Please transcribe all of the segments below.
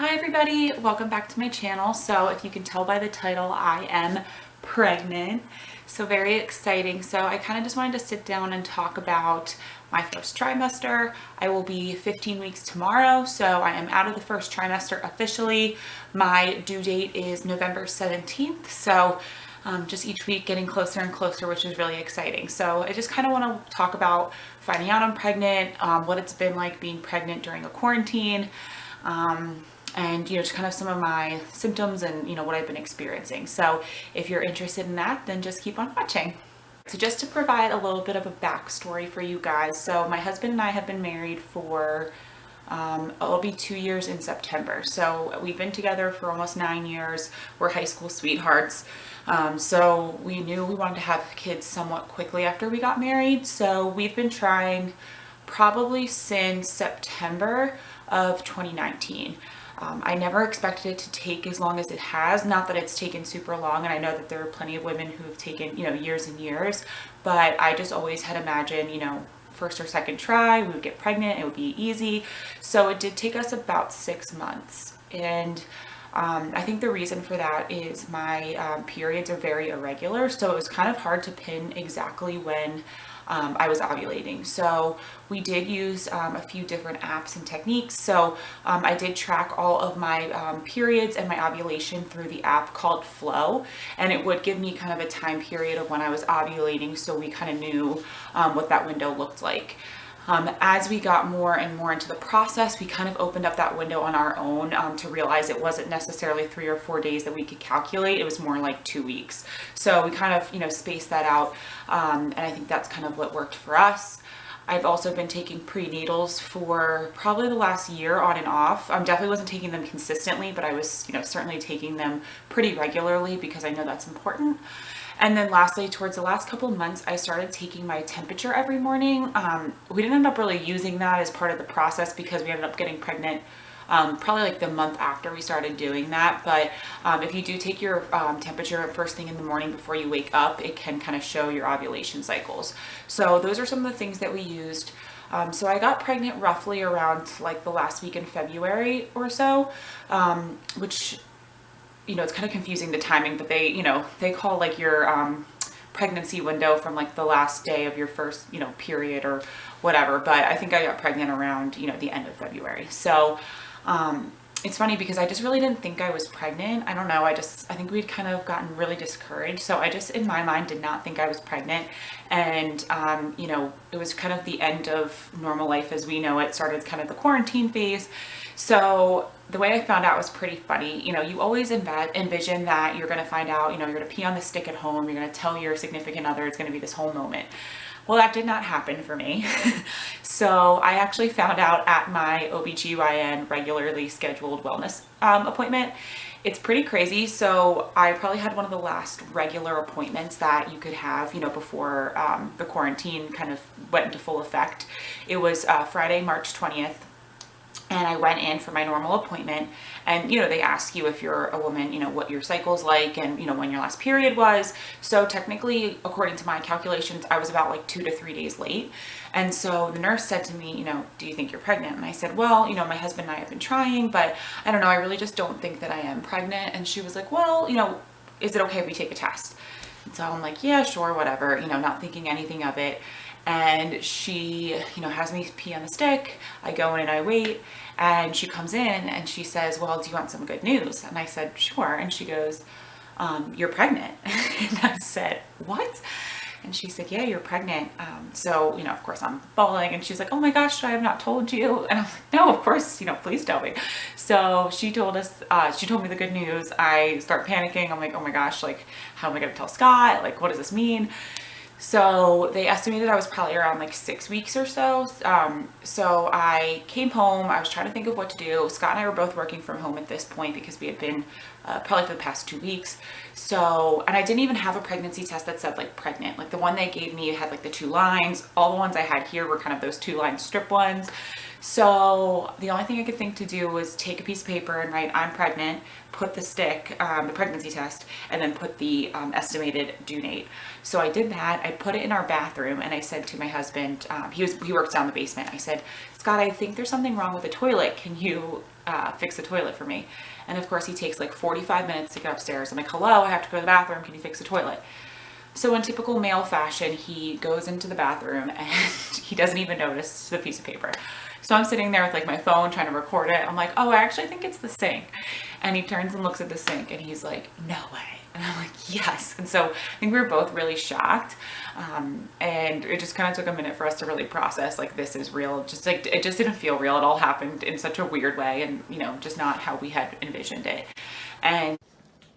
Hi everybody, welcome back to my channel. So if you can tell by the title, I am pregnant. So very exciting. So I kind of just wanted to sit down and talk about my first trimester. I will be 15 weeks tomorrow, so I am out of the first trimester officially. My due date is November 17th. So just each week getting closer and closer, which is really exciting. So I just kind of want to talk about finding out I'm pregnant, what it's been like being pregnant during a quarantine, and just kind of some of my symptoms and what I've been experiencing. So if you're interested in that, then just keep on watching. So just to provide a little bit of a backstory for you guys. So my husband and I have been married for it'll be 2 years in September. So we've been together for almost 9 years. We're high school sweethearts. So we knew we wanted to have kids somewhat quickly after we got married. So we've been trying probably since September of 2019. I never expected it to take as long as it has. Not that it's taken super long, and I know that there are plenty of women who have taken, years and years, but I just always had imagined, first or second try, we would get pregnant, it would be easy. So it did take us about 6 months. And I think the reason for that is my periods are very irregular. So it was kind of hard to pin exactly when I was ovulating. So we did use a few different apps and techniques. So I did track all of my periods and my ovulation through the app called Flow, and it would give me kind of a time period of when I was ovulating, so we kind of knew what that window looked like. As we got more and more into the process, we kind of opened up that window on our own to realize it wasn't necessarily 3 or 4 days that we could calculate. It was more like 2 weeks. So we kind of, spaced that out. And I think that's kind of what worked for us. I've also been taking prenatals for probably the last year on and off. Definitely wasn't taking them consistently, but I was, certainly taking them pretty regularly because I know that's important. And then lastly, towards the last couple of months, I started taking my temperature every morning. We didn't end up really using that as part of the process because we ended up getting pregnant probably like the month after we started doing that. But if you do take your temperature first thing in the morning before you wake up, it can kind of show your ovulation cycles. So those are some of the things that we used. So I got pregnant roughly around like the last week in February or so, which it's kind of confusing the timing, but they call like your pregnancy window from like the last day of your first, period or whatever. But I think I got pregnant around, the end of February. So it's funny because I just really didn't think I was pregnant. I don't know. I think we'd kind of gotten really discouraged. So I just, in my mind, did not think I was pregnant. And, it was kind of the end of normal life as we know it. Started kind of the quarantine phase. So the way I found out was pretty funny. You always envision that you're going to find out, you're going to pee on the stick at home. You're going to tell your significant other. It's going to be this whole moment. Well, that did not happen for me. So I actually found out at my OBGYN regularly scheduled wellness appointment. It's pretty crazy. So I probably had one of the last regular appointments that you could have, before the quarantine kind of went into full effect. It was Friday, March 20th. And I went in for my normal appointment, and, they ask you if you're a woman, what your cycle's like and, when your last period was. So technically, according to my calculations, I was about like 2 to 3 days late. And so the nurse said to me, do you think you're pregnant? And I said, well, my husband and I have been trying, but I don't know. I really just don't think that I am pregnant. And she was like, well, is it okay if we take a test? And so I'm like, yeah, sure, whatever, not thinking anything of it. And she, has me pee on the stick. I go in and I wait, and she comes in and she says, well, do you want some good news? And I said, sure. And she goes, you're pregnant. And I said, what? And she said, yeah, you're pregnant. So, of course I'm bawling, and she's like, oh my gosh, should I have not told you? And I'm like, no, of course, please tell me. So she told me the good news. I start panicking. I'm like, oh my gosh, like, how am I going to tell Scott? Like, what does this mean? So they estimated I was probably around like 6 weeks or so. So I came home. I was trying to think of what to do. Scott and I were both working from home at this point because we had been probably for the past 2 weeks. So, and I didn't even have a pregnancy test that said like pregnant. Like the one they gave me had like the 2 lines. All the ones I had here were kind of those 2-line strip ones. So the only thing I could think to do was take a piece of paper and write "I'm pregnant," put the stick, the pregnancy test, and then put the estimated due date. So I did that. I put it in our bathroom, and I said to my husband, he works down the basement. I said, "Scott, I think there's something wrong with the toilet. Can you fix the toilet for me?" And of course, he takes like 45 minutes to get upstairs. I'm like, "Hello, I have to go to the bathroom. Can you fix the toilet?" So in typical male fashion, he goes into the bathroom and he doesn't even notice the piece of paper. So I'm sitting there with like my phone trying to record it. I'm like, "Oh, I actually think it's the sink." And he turns and looks at the sink and he's like, "No way." And I'm like, "Yes." And so I think we were both really shocked. And it just kind of took a minute for us to really process, like, this is real. Just like, it just didn't feel real. It all happened in such a weird way and, you know, just not how we had envisioned it. And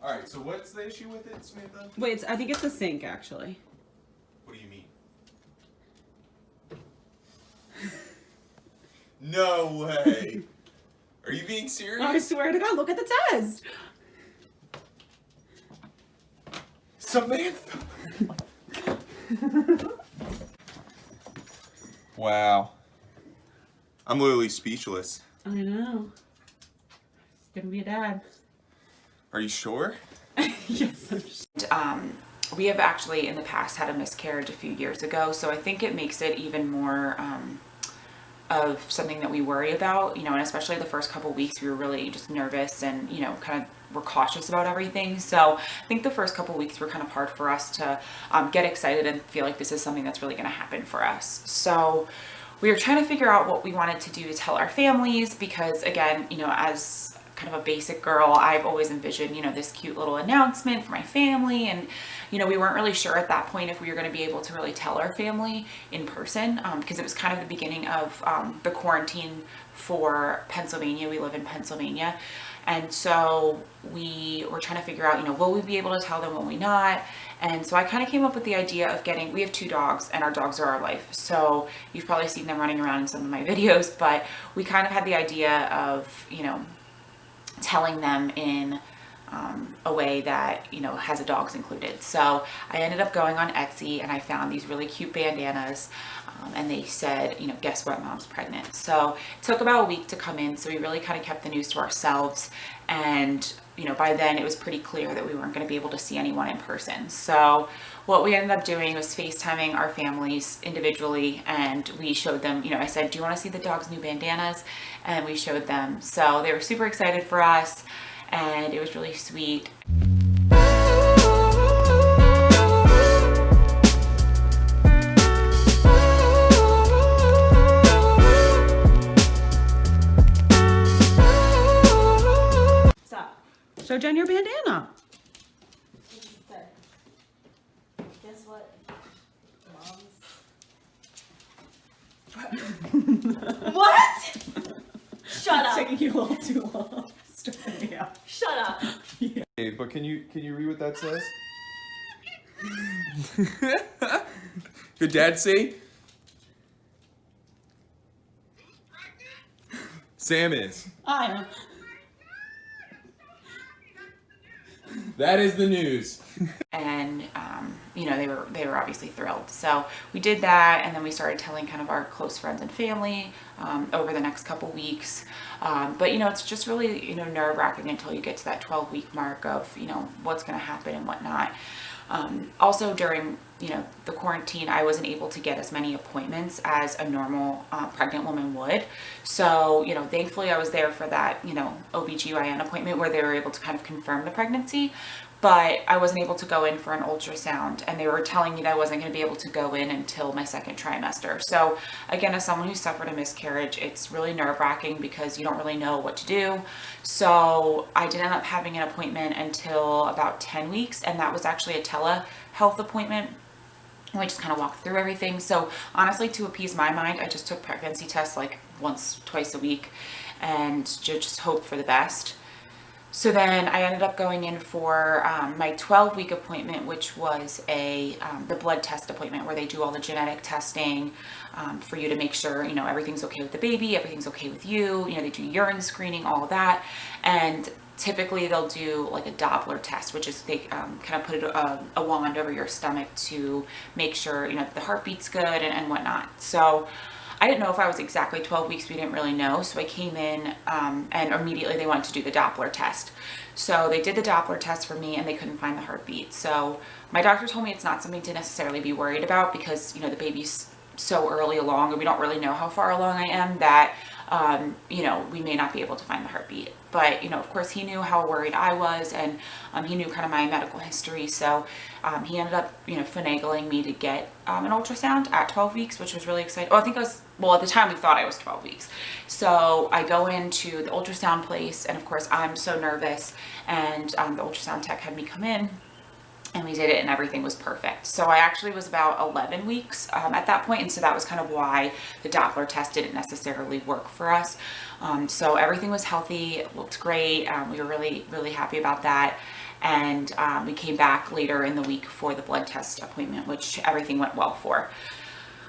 all right, so what's the issue with it, Samantha? Wait, I think it's the sink, actually. What do you mean? No way. Are you being serious? I swear to God, look at the test. Samantha. Wow. I'm literally speechless. I know. Gonna be a dad. Are you sure? Yes, I'm sure. We have actually in the past had a miscarriage a few years ago, so I think it makes it even more of something that we worry about, you know, and especially the first couple weeks we were really just nervous and, you know, kind of were cautious about everything. So I think the first couple weeks were kind of hard for us to get excited and feel like this is something that's really going to happen for us. So we were trying to figure out what we wanted to do to tell our families, because again, you know, as kind of a basic girl, I've always envisioned, you know, this cute little announcement for my family. And, you know, we weren't really sure at that point if we were going to be able to really tell our family in person, because it was kind of the beginning of the quarantine for Pennsylvania. We live in Pennsylvania. And so we were trying to figure out, you know, will we be able to tell them, will we not? And so I kind of came up with the idea of we have 2 dogs and our dogs are our life. So you've probably seen them running around in some of my videos, but we kind of had the idea of, you know, telling them in a way that, you know, has a dogs included. So I ended up going on Etsy and I found these really cute bandanas, and they said, you know, "Guess what, Mom's pregnant." So it took about a week to come in. So we really kind of kept the news to ourselves. And, you know, by then it was pretty clear that we weren't going to be able to see anyone in person. So what we ended up doing was FaceTiming our families individually, and we showed them, you know, I said, "Do you want to see the dog's new bandanas?" And we showed them. So they were super excited for us, and it was really sweet. Stop. Show Jen your bandana. Guess what? What? Shut It's up. taking you a little too long. Stressing me out. Shut up. Hey, but can you read what that says? Your dad say? Sam is. I am. That is the news. And you know, they were obviously thrilled. So we did that, and then we started telling kind of our close friends and family over the next couple weeks. But you know, it's just really, you know, nerve-wracking until you get to that 12-week mark of, you know, what's going to happen and whatnot. Also during, you know, the quarantine, I wasn't able to get as many appointments as a normal pregnant woman would. So, you know, thankfully I was there for that, you know, OBGYN appointment where they were able to kind of confirm the pregnancy. But I wasn't able to go in for an ultrasound, and they were telling me that I wasn't going to be able to go in until my 2nd trimester. So again, as someone who suffered a miscarriage, it's really nerve-wracking because you don't really know what to do. So I didn't end up having an appointment until about 10 weeks, and that was actually a telehealth appointment. We just kind of walked through everything. So honestly, to appease my mind, I just took pregnancy tests like once, twice a week, and just hope for the best. So then I ended up going in for my 12-week appointment, which was the blood test appointment where they do all the genetic testing for you to make sure, you know, everything's okay with the baby, everything's okay with you. You know, they do urine screening, all of that. And typically they'll do like a Doppler test, which is they kind of put a wand over your stomach to make sure, you know, the heartbeat's good and whatnot. So I didn't know if I was exactly 12 weeks. We didn't really know. So I came in and immediately they wanted to do the Doppler test. So they did the Doppler test for me and they couldn't find the heartbeat. So my doctor told me it's not something to necessarily be worried about because, you know, the baby's so early along and we don't really know how far along I am that, you know, we may not be able to find the heartbeat. But, you know, of course he knew how worried I was and he knew kind of my medical history. So he ended up, you know, finagling me to get an ultrasound at 12 weeks, which was really exciting. Oh, I think I was, well, at the time we thought I was 12 weeks. So I go into the ultrasound place and of course I'm so nervous and the ultrasound tech had me come in. And we did it and everything was perfect. So I actually was about 11 weeks at that point. And so that was kind of why the Doppler test didn't necessarily work for us. So everything was healthy, it looked great. We were really, really happy about that. And we came back later in the week for the blood test appointment, which everything went well for.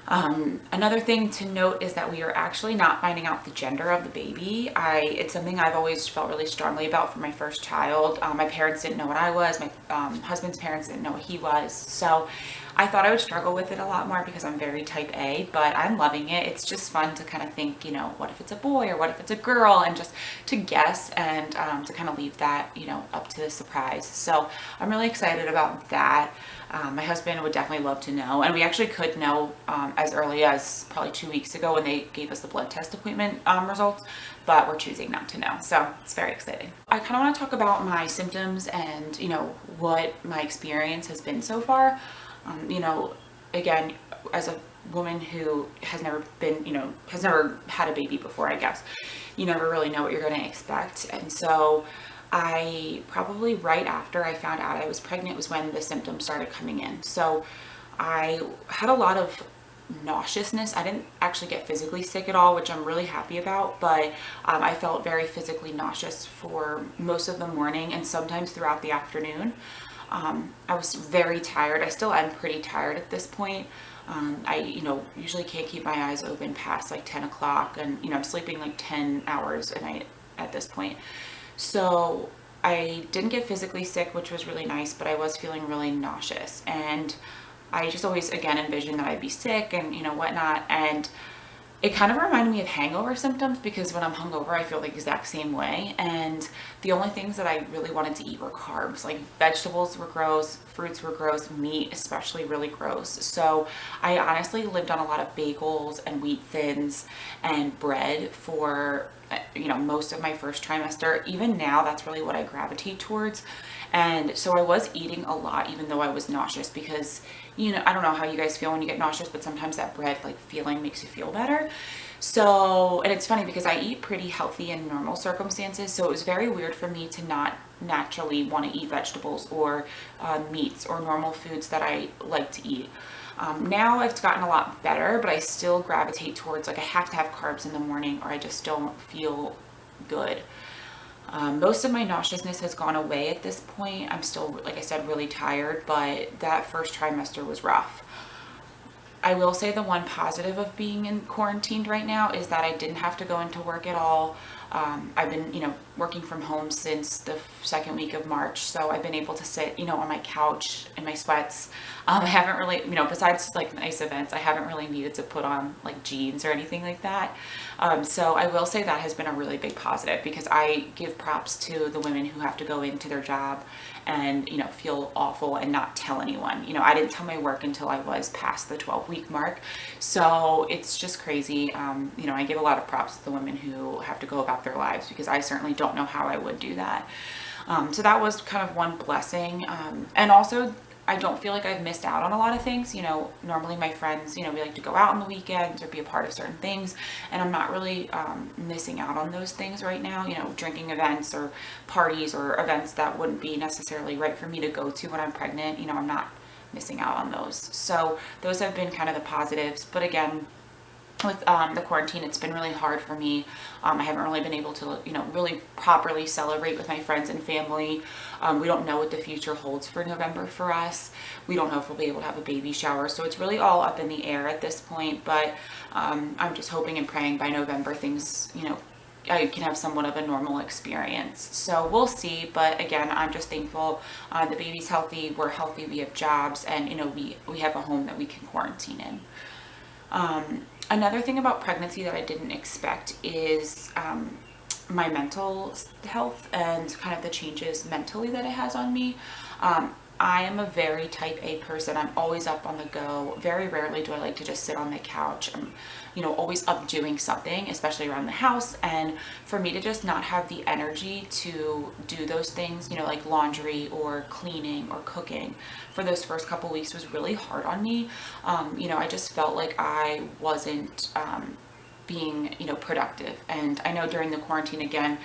Another thing to note is that we are actually not finding out the gender of the baby. It's something I've always felt really strongly about for my first child. My parents didn't know what I was. My husband's parents didn't know what he was. So I thought I would struggle with it a lot more because I'm very type A, but I'm loving it. It's just fun to kind of think, you know, what if it's a boy or what if it's a girl, and just to guess and to kind of leave that, you know, up to the surprise. So I'm really excited about that. My husband would definitely love to know, and we actually could know as early as probably 2 weeks ago when they gave us the blood test appointment results, but we're choosing not to know. So it's very exciting. I kind of want to talk about my symptoms and, you know, what my experience has been so far. You know, again, as a woman who has never been, you know, has never had a baby before, I guess, you never really know what you're going to expect. And so I probably right after I found out I was pregnant was when the symptoms started coming in. So I had a lot of nauseousness. I didn't actually get physically sick at all, which I'm really happy about, but I felt very physically nauseous for most of the morning and sometimes throughout the afternoon. I was very tired. I still am pretty tired at this point. I, you know, usually can't keep my eyes open past like 10 o'clock and, you know, I'm sleeping like 10 hours a night at this point. So I didn't get physically sick, which was really nice, but I was feeling really nauseous. And I just always, again, envisioned that I'd be sick and, you know, whatnot. And it kind of reminded me of hangover symptoms because when I'm hungover, I feel the exact same way. And the only things that I really wanted to eat were carbs. Like vegetables were gross, fruits were gross, meat especially really gross. So I honestly lived on a lot of bagels and wheat thins and bread for, you know, most of my first trimester. Even now, that's really what I gravitate towards. And so I was eating a lot, even though I was nauseous, because, you know, I don't know how you guys feel when you get nauseous, but sometimes that bread like feeling makes you feel better. So, and it's funny because I eat pretty healthy in normal circumstances. So it was very weird for me to not naturally want to eat vegetables or meats or normal foods that I like to eat. Now it's gotten a lot better, but I still gravitate towards like I have to have carbs in the morning or I just don't feel good. Most of my nauseousness has gone away at this point. I'm still, like I said, really tired, but that first trimester was rough. I will say the one positive of being in quarantined right now is that I didn't have to go into work at all. I've been, you know, working from home since the second week of March. So I've been able to sit, you know, on my couch in my sweats. I haven't really, you know, besides like nice events, I haven't really needed to put on like jeans or anything like that. So I will say that has been a really big positive because I give props to the women who have to go into their job and, you know, feel awful and not tell anyone. You know, I didn't tell my work until I was past the 12-week mark. So it's just crazy. You know, I give a lot of props to the women who have to go about their lives because I certainly don't know how I would do that. So that was kind of one blessing. And also, I don't feel like I've missed out on a lot of things. You know, normally my friends, you know, we like to go out on the weekends or be a part of certain things, and I'm not really missing out on those things right now. You know, drinking events or parties or events that wouldn't be necessarily right for me to go to when I'm pregnant. You know, I'm not missing out on those. So those have been kind of the positives. But again, with the quarantine, it's been really hard for me. I haven't really been able to, you know, really properly celebrate with my friends and family. We don't know what the future holds for November for us. We don't know if we'll be able to have a baby shower. So it's really all up in the air at this point. But I'm just hoping and praying by November things, you know, I can have somewhat of a normal experience. So we'll see. But again, I'm just thankful the baby's healthy, we're healthy, we have jobs, and, you know, we have a home that we can quarantine in. Another thing about pregnancy that I didn't expect is my mental health and kind of the changes mentally that it has on me. I am a very type A person. I'm always up on the go. Very rarely do I like to just sit on the couch. I'm, always up doing something, especially around the house. And for me to just not have the energy to do those things, like laundry or cleaning or cooking for those first couple weeks was really hard on me. I just felt like I wasn't being productive. And I know during the quarantine, again,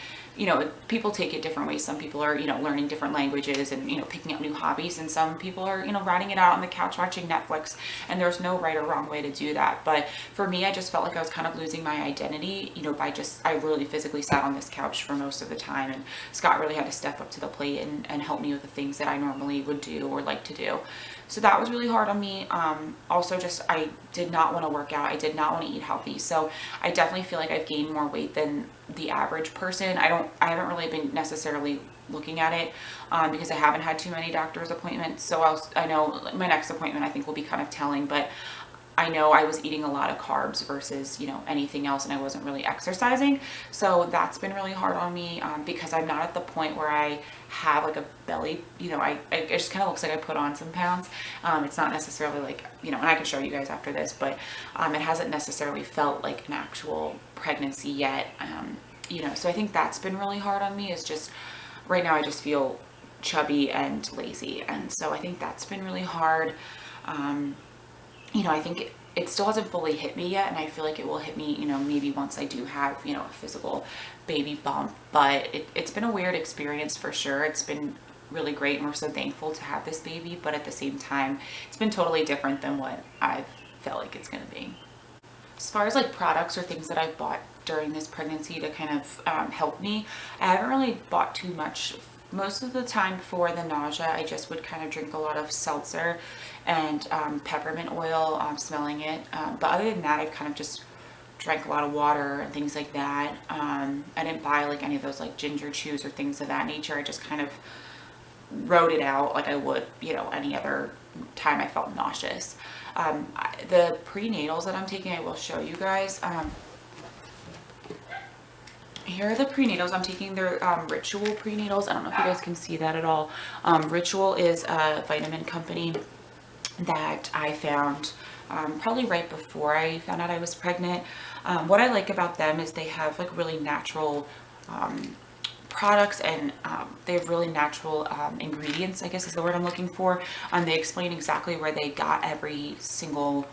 people take it different ways. Some people are learning different languages and picking up new hobbies, and some people are riding it out on the couch watching Netflix. And there's no right or wrong way to do that. But for me, I just felt like I was kind of losing my identity, by I really physically sat on this couch for most of the time, and Scott really had to step up to the plate and help me with the things that I normally would do or like to do. So that was really hard on me. Also, just I did not want to work out. I did not want to eat healthy. So I definitely feel like I've gained more weight than the average person. I haven't really been necessarily looking at it because I haven't had too many doctor's appointments. So I know my next appointment I think will be kind of telling, but I know I was eating a lot of carbs versus, anything else, and I wasn't really exercising. So that's been really hard on me because I'm not at the point where I have like a belly, it just kind of looks like I put on some pounds. It's not necessarily like, and I can show you guys after this, but it hasn't necessarily felt like an actual pregnancy yet. So I think that's been really hard on me, is just right now I just feel chubby and lazy. And so I think that's been really hard. I think it still hasn't fully hit me yet, and I feel like it will hit me, maybe once I do have, a physical baby bump. But it's been a weird experience for sure. It's been really great, and we're so thankful to have this baby, but at the same time, it's been totally different than what I've felt like it's going to be. As far as like products or things that I've bought during this pregnancy to kind of help me, I haven't really bought too much. Most of the time for the nausea, I just would kind of drink a lot of seltzer and peppermint oil, smelling it. But other than that, I've kind of just drank a lot of water and things like that. I didn't buy like any of those like ginger chews or things of that nature. I just kind of wrote it out like I would, any other time I felt nauseous. The prenatals that I'm taking, I will show you guys. Here are the prenatals I'm taking. They're Ritual prenatals. I don't know if you guys can see that at all. Ritual is a vitamin company that I found probably right before I found out I was pregnant. What I like about them is they have like really natural products, and they have really natural ingredients, I guess is the word I'm looking for. They explain exactly where they got every single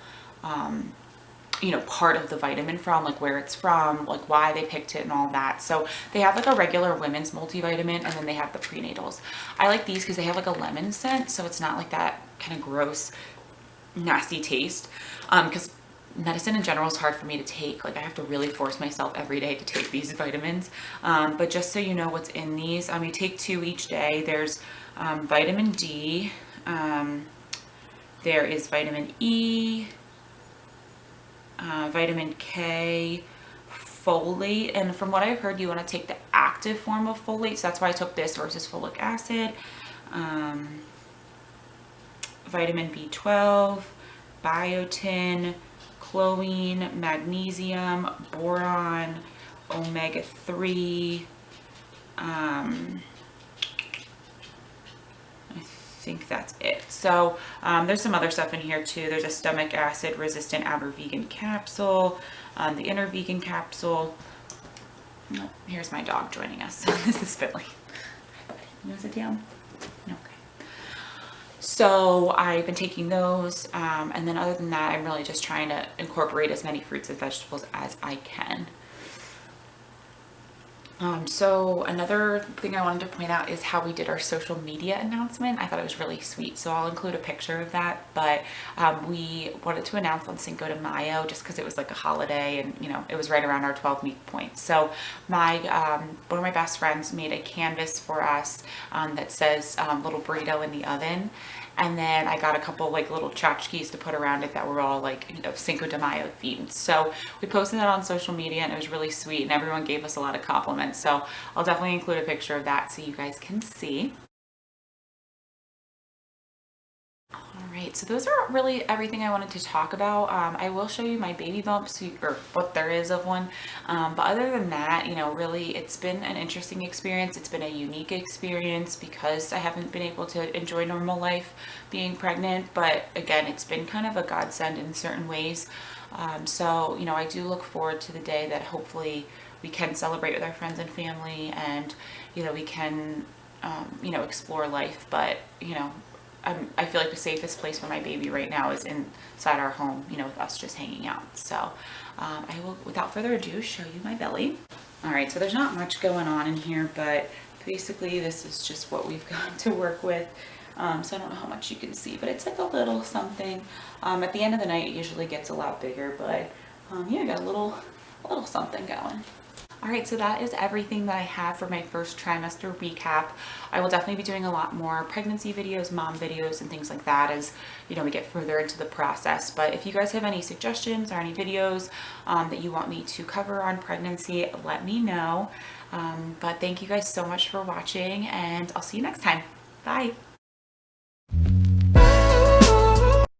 part of the vitamin from, like where it's from, like why they picked it and all that. So they have like a regular women's multivitamin, and then they have the prenatals. I like these because they have like a lemon scent, so it's not like that kind of gross, nasty taste. Because medicine in general is hard for me to take. Like I have to really force myself every day to take these vitamins. But just so you know what's in these, you take 2 each day. There's vitamin D, there is vitamin E, vitamin K, folate, and from what I've heard, you want to take the active form of folate, so that's why I took this versus folic acid. Vitamin B12, biotin, choline, magnesium, boron, omega-3, I think that's it. So there's some other stuff in here too. There's a stomach acid resistant outer vegan capsule, the inner vegan capsule. Oh, here's my dog joining us. This is Finley. You want to sit down? Okay. So I've been taking those, and then other than that, I'm really just trying to incorporate as many fruits and vegetables as I can. So another thing I wanted to point out is how we did our social media announcement. I thought it was really sweet, so I'll include a picture of that. But we wanted to announce on Cinco de Mayo just because it was like a holiday, and it was right around our 12-week point. So one of my best friends made a canvas for us that says little burrito in the oven. And then I got a couple like little tchotchkes to put around it that were all like, Cinco de Mayo themed. So we posted that on social media, and it was really sweet, and everyone gave us a lot of compliments. So I'll definitely include a picture of that so you guys can see. All right, right, so those are really everything I wanted to talk about. I will show you my baby bumps, or what there is of one, but other than that, you know, really it's been an interesting experience. It's been a unique experience because I haven't been able to enjoy normal life being pregnant, but again, it's been kind of a godsend in certain ways. So, you know, I do look forward to the day that hopefully we can celebrate with our friends and family, and, you know, we can, you know, explore life. But, you know, I feel like the safest place for my baby right now is inside our home, you know, with us just hanging out. So I will, without further ado, show you my belly. All right, so there's not much going on in here, but basically this is just what we've got to work with. So I don't know how much you can see, but it's like a little something. At the end of the night, it usually gets a lot bigger, but yeah, I got a little something going. All right, so that is everything that I have for my first trimester recap. I will definitely be doing a lot more pregnancy videos, mom videos, and things like that as, you know, we get further into the process. But if you guys have any suggestions or any videos that you want me to cover on pregnancy, let me know. But thank you guys so much for watching, and I'll see you next time. Bye.